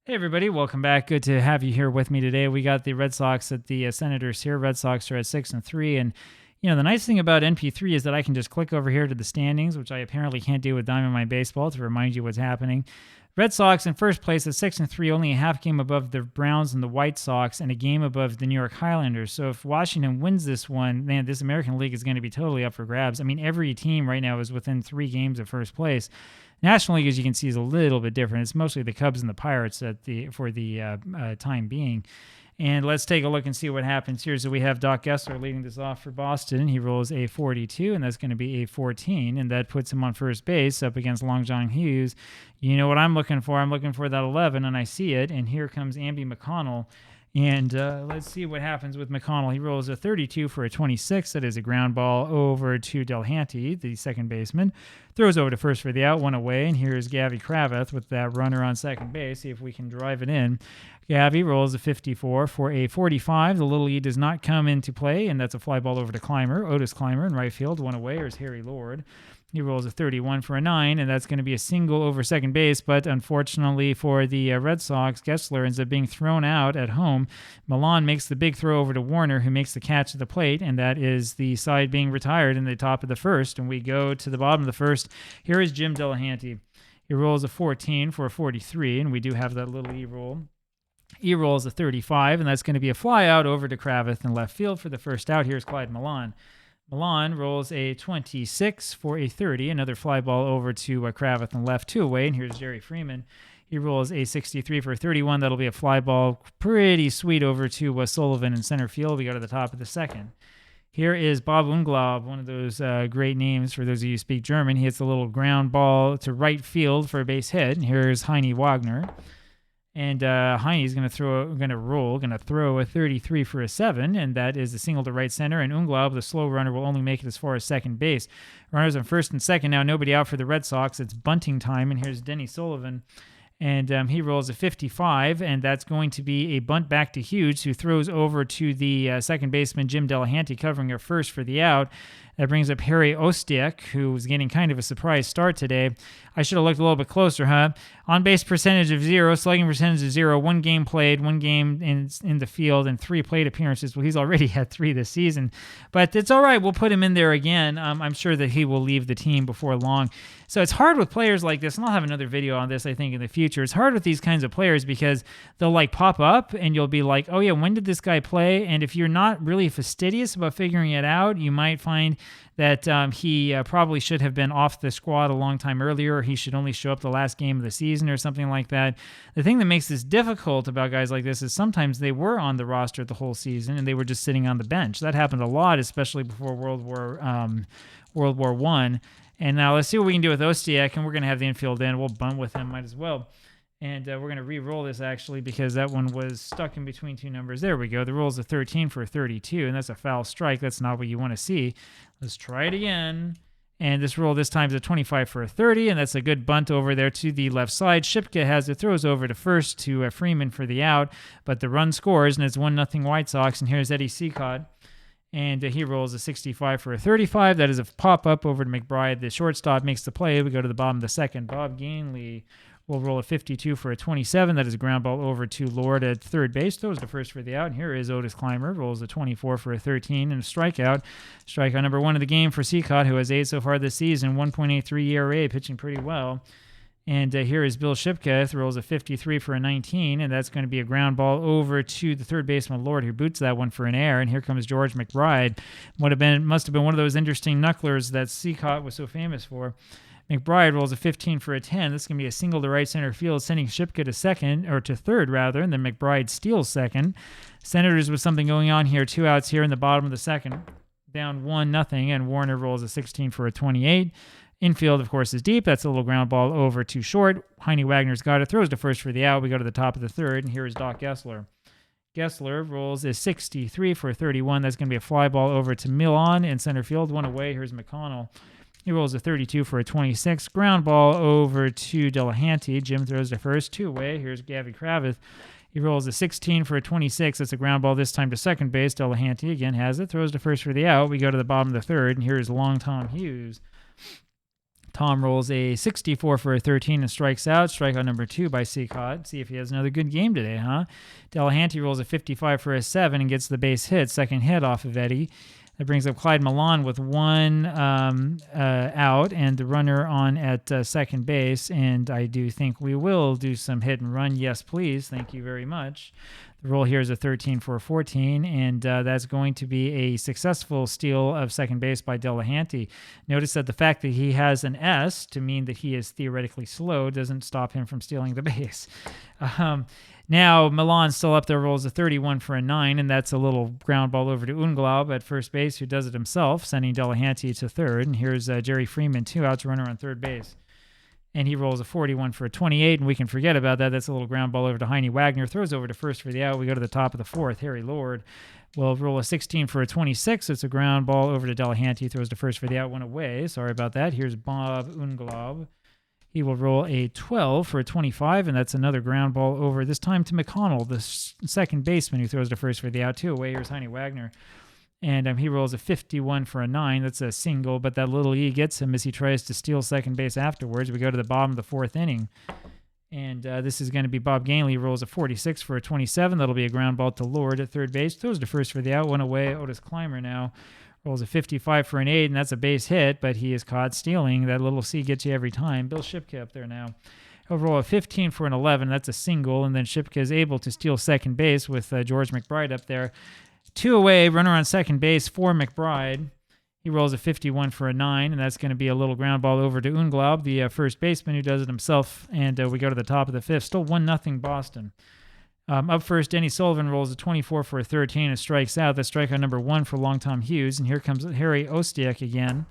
Hey everybody, welcome back. Good to have you here with me today. We got the Red Sox at the Senators here. Red Sox are at 6-3, and the nice thing about NP3 is that I can just click over here to the standings, which I apparently can't do with Diamond My Baseball to remind you what's happening. Red Sox in first place at 6-3, only a half game above the Browns and the White Sox, and a game above the New York Highlanders. So if Washington wins this one, man, this American League is going to be totally up for grabs. I mean, every team right now is within 3 games of first place. National League, as you can see, is a little bit different. It's mostly the Cubs and the Pirates for the time being. And let's take a look and see what happens here. So we have Doc Gessler leading this off for Boston. He rolls a 42, and that's going to be a 14, and that puts him on first base up against Long John Hughes. You know what I'm looking for? I'm looking for that 11, and I see it, and here comes Amby McConnell. And let's see what happens with McConnell. He rolls a 32 for a 26. That is a ground ball over to Delhanty, the second baseman. Throws over to first for the out, one away. And here's Gavy Kraveth with that runner on second base. See if we can drive it in. Gavy rolls a 54 for a 45. The little E does not come into play, and that's a fly ball over to Clymer. Otis Clymer in right field, one away. Here's Harry Lord. He rolls a 31 for a 9, and that's going to be a single over second base. But unfortunately for the Red Sox, Gessler ends up being thrown out at home. Milan makes the big throw over to Warner, who makes the catch at the plate, and that is the side being retired in the top of the first. And we go to the bottom of the first. Here is Jim Delahanty. He rolls a 14 for a 43, and we do have that little E roll. E rolls a 35, and that's going to be a fly out over to Kraveth in left field for the first out. Here's Clyde Milan. Milan rolls a 26 for a 30, another fly ball over to Kraveth and left, 2 away, and here's Jerry Freeman. He rolls a 63 for a 31. That'll be a fly ball pretty sweet over to Sullivan in center field. We go to the top of the second. Here is Bob Unglaub, one of those great names for those of you who speak German. He hits a little ground ball to right field for a base hit. And here's Heine Wagner. And Heine's going to throw a 33 for a 7, and that is a single to right center. And Unglaub, the slow runner, will only make it as far as second base. Runners on first and second now. Nobody out for the Red Sox. It's bunting time, and here's Denny Sullivan. And he rolls a 55, and that's going to be a bunt back to Hughes, who throws over to the second baseman, Jim Delahanty, covering her first for the out. That brings up Harry Ostiak, who was getting kind of a surprise start today. I should have looked a little bit closer, huh? On-base percentage of 0, slugging percentage of 0, 1 game played, 1 game in the field, and 3 plate appearances. Well, he's already had 3 this season. But it's all right. We'll put him in there again. I'm sure that he will leave the team before long. So it's hard with players like this, and I'll have another video on this, I think, in the future. It's hard with these kinds of players because they'll pop up, and you'll be like, oh yeah, when did this guy play? And if you're not really fastidious about figuring it out, you might find that he probably should have been off the squad a long time earlier, or he should only show up the last game of the season or something like that. The thing that makes this difficult about guys like this is sometimes they were on the roster the whole season and they were just sitting on the bench. That happened a lot, especially before World War I. And now let's see what we can do with Ostiak, and we're going to have the infield in. We'll bunt with him, might as well. And we're going to re-roll this, actually, because that one was stuck in between 2 numbers. There we go. The roll's a 13 for a 32, and that's a foul strike. That's not what you want to see. Let's try it again. And this roll this time is a 25 for a 30, and that's a good bunt over there to the left side. Shipka has it, throws over to first to Freeman for the out, but the run scores, and it's 1-0 White Sox. And here's Eddie Seacott. And he rolls a 65 for a 35. That is a pop-up over to McBride. The shortstop makes the play. We go to the bottom of the second. Bob Gainley will roll a 52 for a 27. That is a ground ball over to Lord at third base. Throws to first for the out. And here is Otis Clymer. Rolls a 24 for a 13 and a strikeout. Strikeout number 1 of the game for Seacott, who has 8 so far this season. 1.83 ERA, pitching pretty well. And here is Bill Shipka, rolls a 53 for a 19, and that's going to be a ground ball over to the third baseman, Lord, who boots that one for an error. And here comes George McBride. Must have been one of those interesting knucklers that Seacott was so famous for. McBride rolls a 15 for a 10. This is going to be a single to right center field, sending Shipka to third, and then McBride steals second. Senators with something going on here. 2 outs here in the bottom of the second. Down 1-0, and Warner rolls a 16 for a 28. Infield, of course, is deep. That's a little ground ball over to short. Heine Wagner's got it. Throws to first for the out. We go to the top of the third, and here is Doc Gessler. Gessler rolls a 63 for a 31. That's going to be a fly ball over to Milan in center field. 1 away. Here's McConnell. He rolls a 32 for a 26. Ground ball over to Delahanty. Jim throws to first. 2 away. Here's Gavy Kraveth. He rolls a 16 for a 26. That's a ground ball this time to second base. Delahanty again has it. Throws to first for the out. We go to the bottom of the third, and here is Long Tom Hughes. Tom rolls a 64 for a 13 and strikes out. Strikeout number 2 by Seacott. See if he has another good game today, huh? Delahanty rolls a 55 for a 7 and gets the base hit. Second hit off of Eddie. That brings up Clyde Milan with one out and the runner on at second base. And I do think we will do some hit and run. Yes, please. Thank you very much. The roll here is a 13 for a 14, and that's going to be a successful steal of second base by Delahanty. Notice that the fact that he has an S to mean that he is theoretically slow doesn't stop him from stealing the base. Now, Milan's still up there, rolls a 31 for a 9, and that's a little ground ball over to Unglaub at first base, who does it himself, sending Delahanty to third. And here's Jerry Freeman, 2 outs, runner on third base. And he rolls a 41 for a 28, and we can forget about that. That's a little ground ball over to Heine Wagner, throws over to first for the out. We go to the top of the fourth. Harry Lord will roll a 16 for a 26. It's a ground ball over to Delahanty, throws to first for the out, one away. Sorry about that. Here's Bob Unglaub. He will roll a 12 for a 25, and that's another ground ball over, this time to McConnell, the second baseman, who throws to first for the out, 2 away. Here's Heine Wagner. And he rolls a 51 for a 9. That's a single, but that little E gets him as he tries to steal second base afterwards. We go to the bottom of the fourth inning. And this is going to be Bob Gainley. He rolls a 46 for a 27. That'll be a ground ball to Lord at third base. Throws to first for the out, one away. Otis Clymer now rolls a 55 for an 8, and that's a base hit, but he is caught stealing. That little C gets you every time. Bill Shipka up there now. He'll roll a 15 for an 11. That's a single, and then Shipka is able to steal second base with George McBride up there. 2 away, runner on second base for McBride. He rolls a 51 for a 9, and that's going to be a little ground ball over to Unglaub, the first baseman, who does it himself. And we go to the top of the fifth. Still 1-0 Boston. Up first, Denny Sullivan rolls a 24 for a 13 and strikes out. That's strikeout number 1 for Long Tom Hughes. And here comes Harry Ostiak again.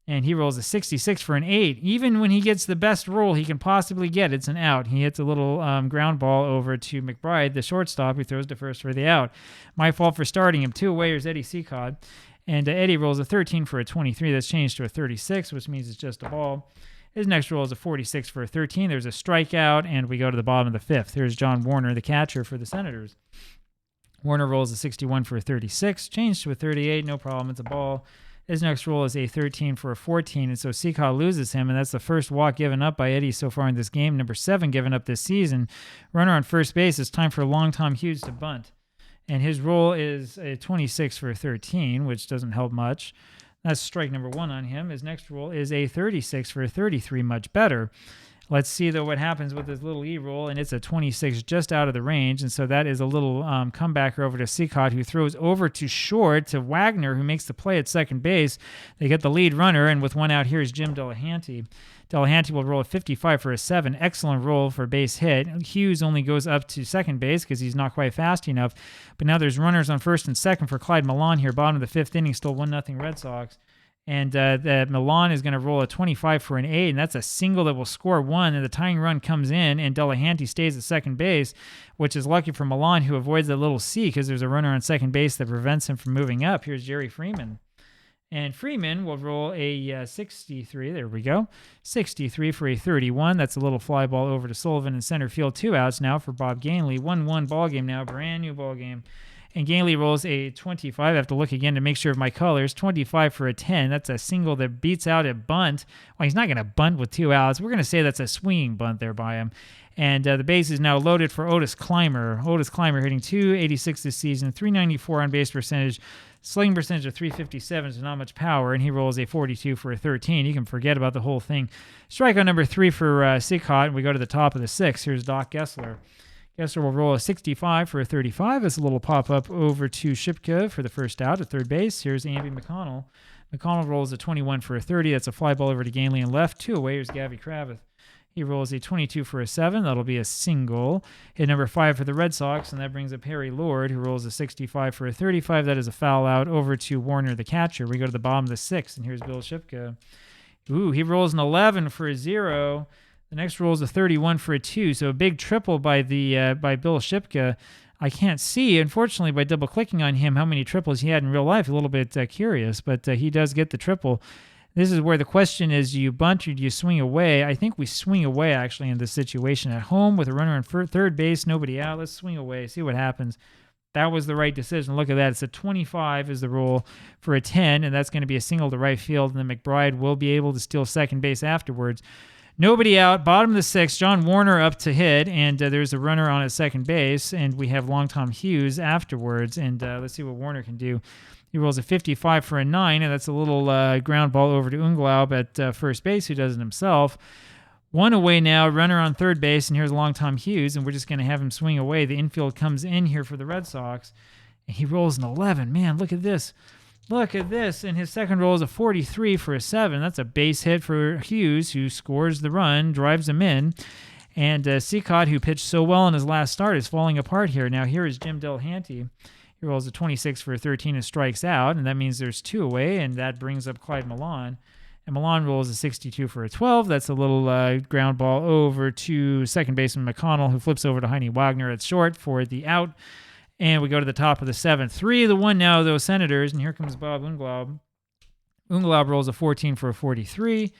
And he rolls a 66 for an 8. Even when he gets the best roll he can possibly get, it's an out. He hits a little ground ball over to McBride, the shortstop, who throws to first for the out. My fault for starting him. 2 away, here's Eddie Seacott. And Eddie rolls a 13 for a 23. That's changed to a 36, which means it's just a ball. His next roll is a 46 for a 13. There's a strikeout, and we go to the bottom of the fifth. Here's John Warner, the catcher for the Senators. Warner rolls a 61 for a 36. Changed to a 38. No problem. It's a ball. His next roll is a 13 for a 14, and so Seacott loses him, and that's the first walk given up by Eddie so far in this game, number 7 given up this season. Runner on first base. It's time for Long Tom Hughes to bunt, and his roll is a 26 for a 13, which doesn't help much. That's strike number 1 on him. His next roll is a 36 for a 33, much better. Let's see, though, what happens with this little E roll, and it's a 26 just out of the range, and so that is a little comebacker over to Seacott, who throws over to short to Wagner, who makes the play at second base. They get the lead runner, and with 1 out, here's Jim Delahanty. Delahanty will roll a 55 for a 7. Excellent roll for a base hit. Hughes only goes up to second base because he's not quite fast enough, but now there's runners on first and second for Clyde Milan here, bottom of the fifth inning, still 1-0 Red Sox. And that Milan is going to roll a 25 for an 8, and that's a single that will score 1, and the tying run comes in, and Delahanty stays at second base, which is lucky for Milan, who avoids that little C because there's a runner on second base that prevents him from moving up. Here's Jerry Freeman. And Freeman will roll a 63. There we go. 63 for a 31. That's a little fly ball over to Sullivan in center field. 2 outs now for Bob Gainley. 1-1 ball game now. Brand new ball game. And Gainley rolls a 25. I have to look again to make sure of my colors. 25 for a 10. That's a single that beats out a bunt. Well, he's not going to bunt with 2 outs. We're going to say that's a swinging bunt there by him. And the base is now loaded for Otis Clymer. Otis Clymer hitting .286 this season, .394 on base percentage, slugging percentage of .357, so not much power, and he rolls a 42 for a 13. You can forget about the whole thing. Strikeout number 3 for Seacott, and we go to the top of the 6th. Here's Doc Gessler. Gessler will roll a 65 for a 35. It's a little pop-up over to Shipka for the first out at third base. Here's Andy McConnell. McConnell rolls a 21 for a 30. That's a fly ball over to Gainley and left. 2 away. Here's Gavy Kravitz. He rolls a 22 for a 7. That'll be a single. Hit number 5 for the Red Sox, and that brings up Harry Lord, who rolls a 65 for a 35. That is a foul out over to Warner, the catcher. We go to the bottom of the 6th, and here's Bill Shipka. Ooh, he rolls an 11 for a 0. The next roll is a 31 for a 2, so a big triple by Bill Shipka. I can't see, unfortunately, by double-clicking on him how many triples he had in real life. A little bit curious, but he does get the triple. This is where the question is, do you bunt or do you swing away? I think we swing away, actually, in this situation. At home with a runner on third base, nobody out. Let's swing away, see what happens. That was the right decision. Look at that. It's a 25 is the rule for a 10, and that's going to be a single to right field, and then McBride will be able to steal second base afterwards. Nobody out. Bottom of the sixth, John Warner up to hit, and there's a runner on at second base, and we have Long Tom Hughes afterwards, and let's see what Warner can do. He rolls a 55 for a 9, and that's a little ground ball over to Unglaub at first base, who does it himself. One away now, runner on third base, and here's Long Tom Hughes, and we're just going to have him swing away. The infield comes in here for the Red Sox, and he rolls an 11. Man, look at this. Look at this. And his second roll is a 43 for a 7. That's a base hit for Hughes, who scores the run, drives him in. And Seacott, who pitched so well in his last start, is falling apart here. Now here is Jim Delahanty. He rolls a 26 for a 13 and strikes out, and that means there's 2 away, and that brings up Clyde Milan. And Milan rolls a 62 for a 12. That's a little ground ball over to second baseman McConnell, who flips over to Heine Wagner at short for the out. And we go to the top of the 7th. 3 of the 1 now, those Senators, and here comes Bob Unglaub. Unglaub rolls a 14 for a 43.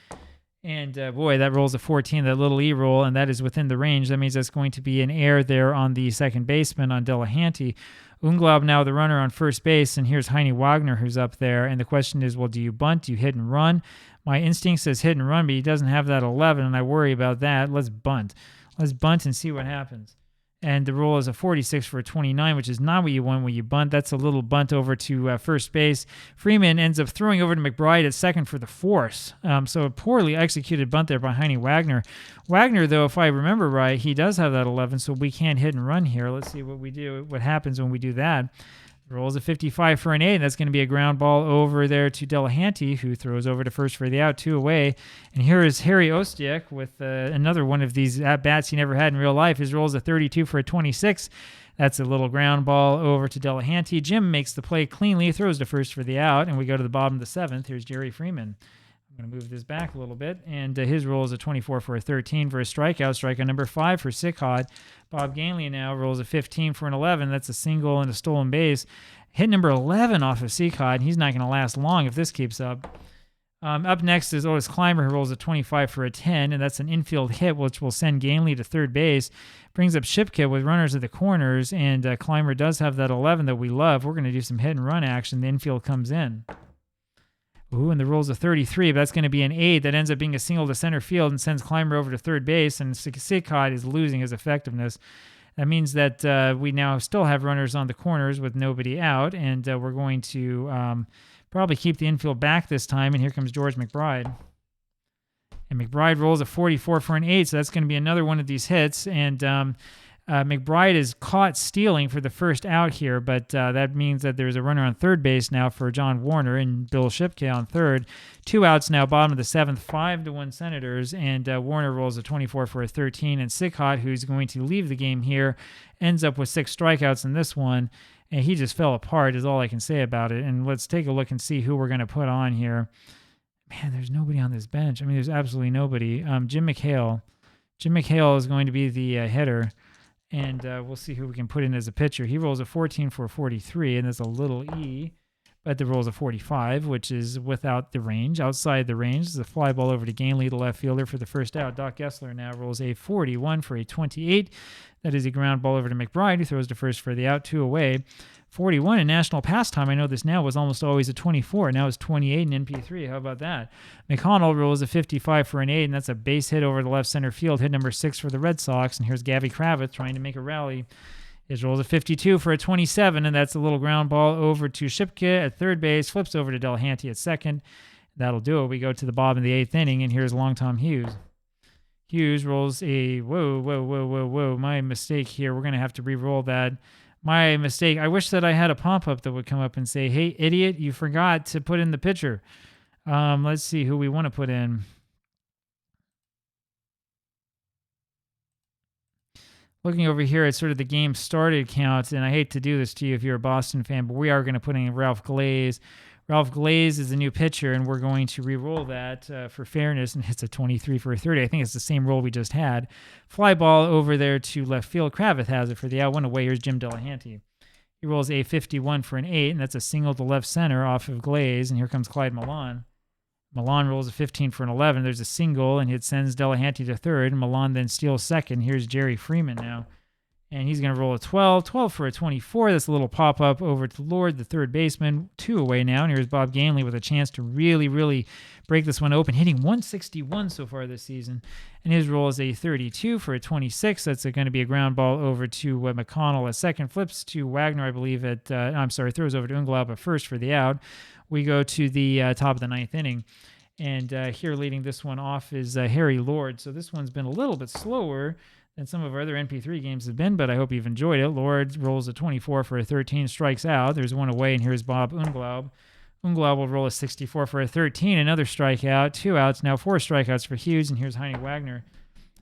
And boy, that rolls a 14, that little E roll, and that is within the range. That means that's going to be an error there on the second baseman on Delahanty. Unglaub now the runner on first base, and here's Heine Wagner who's up there. And the question is, well, do you bunt? Do you hit and run? My instinct says hit and run, but he doesn't have that 11, and I worry about that. Let's bunt. Let's bunt and see what happens. And the roll is a 46 for a 29, which is not what you want when you bunt. That's a little bunt over to first base. Freeman ends up throwing over to McBride at second for the force. So a poorly executed bunt there by Heine Wagner. Wagner, though, if I remember right, he does have that 11, so we can't hit and run here. Let's see what we do. What happens when we do that. Rolls a 55 for an 8, and that's going to be a ground ball over there to Delahanty, who throws over to first for the out, 2 away. And here is Harry Ostiak with another one of these at-bats he never had in real life. His rolls a 32 for a 26. That's a little ground ball over to Delahanty. Jim makes the play cleanly, throws to first for the out, and we go to the bottom of the 7th. Here's Jerry Freeman. I'm going to move this back a little bit, and his roll is a 24 for a 13 for a strikeout. Strikeout number 5 for Seacott. Bob Gainley now rolls a 15 for an 11. That's a single and a stolen base. Hit number 11 off of Seacott, and he's not going to last long if this keeps up. Up next is Otis Clymer, who rolls a 25 for a 10, and that's an infield hit, which will send Gainley to third base. Brings up Shipka with runners at the corners, and Clymer does have that 11 that we love. We're going to do some hit and run action. The infield comes in. Ooh, and the roll's a 33, but that's going to be an 8 that ends up being a single to center field and sends Clymer over to third base, and Seacott is losing his effectiveness. That means that we now still have runners on the corners with nobody out, and we're going to probably keep the infield back this time, and here comes George McBride. And McBride rolls a 44 for an 8, so that's going to be another one of these hits, and McBride is caught stealing for the first out here, but that means that there's a runner on third base now for John Warner and Bill Shipka on third. 2 outs now, bottom of the 7th, 5-1 Senators, and Warner rolls a 24 for a 13, and Seacott, who's going to leave the game here, ends up with 6 strikeouts in this one, and he just fell apart is all I can say about it. And let's take a look and see who we're going to put on here. Man, there's nobody on this bench. I mean, there's absolutely nobody. Jim McHale. Jim McHale is going to be the hitter. And we'll see who we can put in as a pitcher. He rolls a 14 for a 43, and there's a little E, but the roll's a 45, which is without the range. Outside the range is a fly ball over to Gainley, the left fielder, for the first out. Doc Gessler now rolls a 41 for a 28. That is a ground ball over to McBride, who throws to first for the out, 2 away. 41 in national pastime, I know this now, was almost always a 24. Now it's 28 in NP3. How about that? McConnell rolls a 55 for an 8, and that's a base hit over the left center field. Hit number 6 for the Red Sox, and here's Gavy Kravitz trying to make a rally. His rolls a 52 for a 27, and that's a little ground ball over to Shipka at third base. Flips over to Delahanty at second. That'll do it. We go to the bottom of the 8th inning, and here's Long Tom Hughes. Hughes rolls a, whoa, my mistake here. We're going to have to re-roll that. My mistake. I wish that I had a pop-up that would come up and say, hey, idiot, you forgot to put in the pitcher. Let's see who we want to put in. Looking over here at sort of the game started count, and I hate to do this to you if you're a Boston fan, but we are going to put in Ralph Glaze. Ralph Glaze is the new pitcher, and we're going to re-roll that for fairness, and it's a 23 for a 30. I think it's the same roll we just had. Fly ball over there to left field. Kravitz has it for the out. One away. Here's Jim Delahanty. He rolls a 51 for an 8, and that's a single to left center off of Glaze, and here comes Clyde Milan. Milan rolls a 15 for an 11. There's a single, and it sends Delahanty to third, and Milan then steals second. Here's Jerry Freeman now. And he's going to roll a 12. 12 for a 24. That's a little pop-up over to Lord, the third baseman. 2 away now. And here's Bob Ganley with a chance to really, really break this one open, hitting 161 so far this season. And his roll is a 32 for a 26. That's going to be a ground ball over to McConnell at second. Flips to Wagner, I believe, throws over to Unglaub at first for the out. We go to the top of the ninth inning. And here leading this one off is Harry Lord. So this one's been a little bit slower than some of our other NP3 games have been, but I hope you've enjoyed it. Lord rolls a 24 for a 13, strikes out. There's one away, and here's Bob Unglaub. Unglaub will roll a 64 for a 13, another strikeout, 2 outs, now 4 strikeouts for Hughes, and here's Heine Wagner.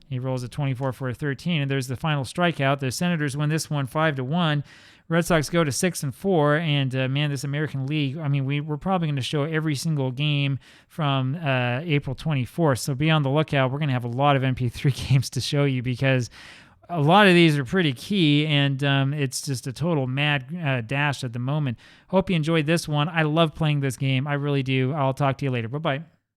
He rolls a 24 for a 13, and there's the final strikeout. The Senators win this one 5-1. Red Sox go to 6-4, and man, this American League, I mean, we're probably going to show every single game from April 24th, so be on the lookout. We're going to have a lot of MP3 games to show you because a lot of these are pretty key, and it's just a total mad dash at the moment. Hope you enjoyed this one. I love playing this game. I really do. I'll talk to you later. Bye-bye.